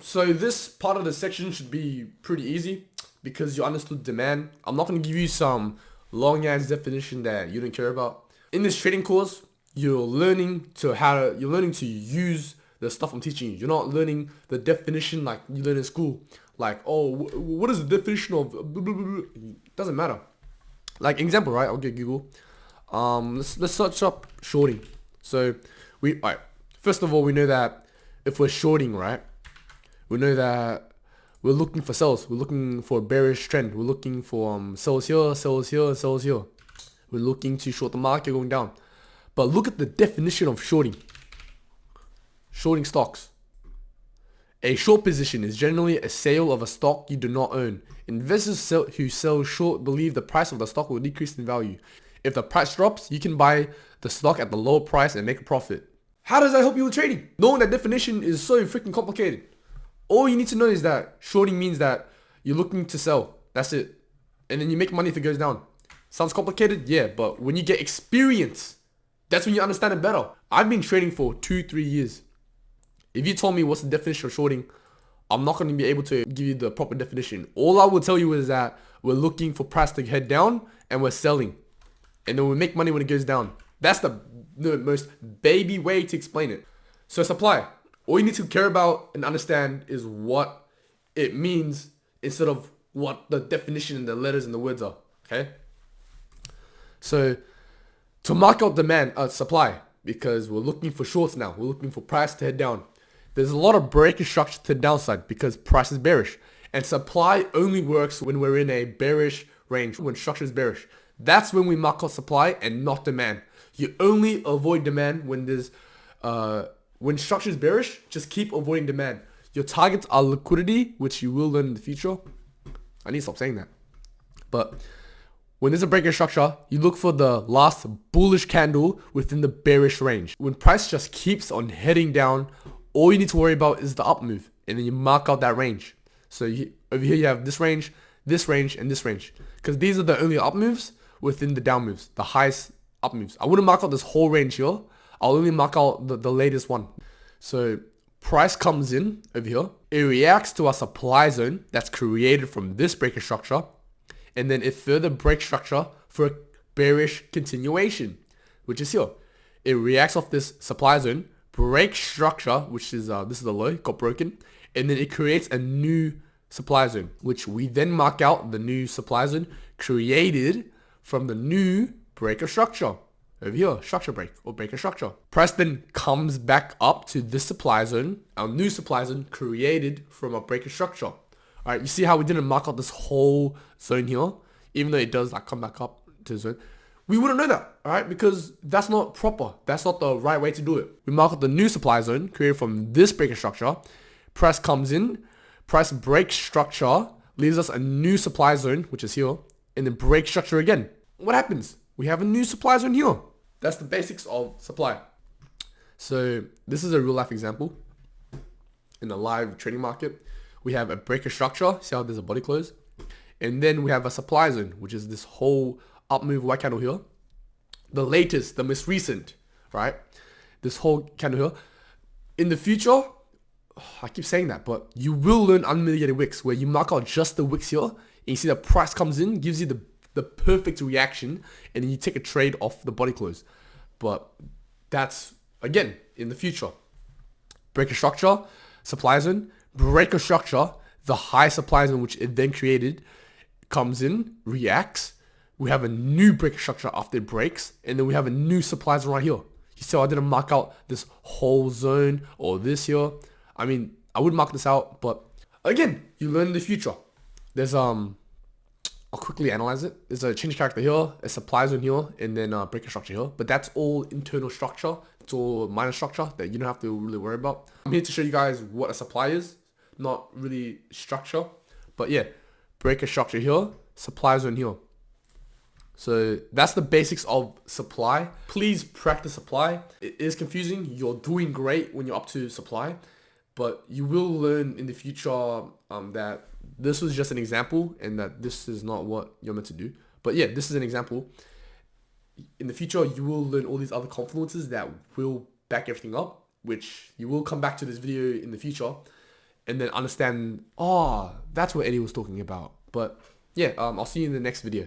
So this part of the section should be pretty easy because you understood demand. I'm not going to give you some long ass definition that you don't care about. In this trading course, you're learning to use the stuff I'm teaching you. You're not learning the definition like you learn in school. Like, oh, what is the definition of blah, blah, blah, blah. It doesn't matter. Like example, right? I'll get Google. Let's search up shorting. So alright. First of all, we know that if we're shorting, right? We know that we're looking for sells. We're looking for a bearish trend. We're looking for sells here, sells here, sells here. We're looking to short the market going down. But look at the definition of shorting. Shorting stocks. A short position is generally a sale of a stock you do not own. Investors who sell short believe the price of the stock will decrease in value. If the price drops, you can buy the stock at the lower price and make a profit. How does that help you with trading? Knowing that definition is so freaking complicated. All you need to know is that shorting means that you're looking to sell. That's it. And then you make money if it goes down. Sounds complicated? Yeah, but when you get experience, that's when you understand it better. I've been trading for 2-3 years. If you told me what's the definition of shorting, I'm not going to be able to give you the proper definition. All I will tell you is that we're looking for price to head down and we're selling. And then we make money when it goes down. That's the most baby way to explain it. So supply. All you need to care about and understand is what it means instead of what the definition and the letters and the words are. Okay? So to mark out demand, supply, because we're looking for shorts now. We're looking for price to head down. There's a lot of breaking structure to the downside because price is bearish. And supply only works when we're in a bearish range, when structure is bearish. That's when we mark out supply and not demand. You only avoid demand when there's when structure is bearish. Just keep avoiding demand. Your targets are liquidity, which you will learn in the future. I need to stop saying that. But when there's a breaking structure, you look for the last bullish candle within the bearish range. When price just keeps on heading down, all you need to worry about is the up move, and then you mark out that range. So over here you have this range, and this range, because these are the only up moves within the down moves, the highest up moves. I wouldn't mark out this whole range here. I'll only mark out the latest one. So price comes in over here. It reacts to a supply zone that's created from this breaking structure. And then it further breaks structure for a bearish continuation, which is here. It reacts off this supply zone, breaks structure, which is, this is the low, got broken. And then it creates a new supply zone, which we then mark out the new supply zone created from the new breaker structure. Over here, structure break or breaker structure. Price then comes back up to this supply zone, our new supply zone created from a breaker structure. Alright, you see how we didn't mark out this whole zone here, even though it does like come back up to the zone. We wouldn't know that, alright, because that's not proper. That's not the right way to do it. We mark out the new supply zone created from this breaker structure. Price comes in, price breaks structure, leaves us a new supply zone, which is here, and then breaks structure again. What happens? We have a new supply zone here. That's the basics of supply. So this is a real life example. In the live trading market, we have a breaker structure. See how there's a body close? And then we have a supply zone, which is this whole up move white candle here. The latest, the most recent, right? This whole candle here. In the future, I keep saying that, but you will learn unmitigated wicks where you mark out just the wicks here and you see the price comes in, gives you the perfect reaction, and then you take a trade off the body close. But that's, again, in the future. Breaker structure, supply zone, breaker structure, the high supply zone which it then created, comes in, reacts. We have a new breaker structure after it breaks, and then we have a new supply zone right here. You see how I didn't mark out this whole zone or this here? I mean, I would mark this out, but again, you learn in the future. There's I'll quickly analyze it. There's a change character here, a supply zone here, and then a breaker structure here. But that's all internal structure. It's all minor structure that you don't have to really worry about. I'm here to show you guys what a supply is, not really structure. But yeah, breaker structure here, supply zone here. So that's the basics of supply. Please practice supply. It is confusing. You're doing great when you're up to supply, but you will learn in the future that this was just an example and that this is not what you're meant to do. But yeah, this is an example. In the future, you will learn all these other confluences that will back everything up, which you will come back to this video in the future and then understand, oh, that's what Eddie was talking about. But yeah, I'll see you in the next video.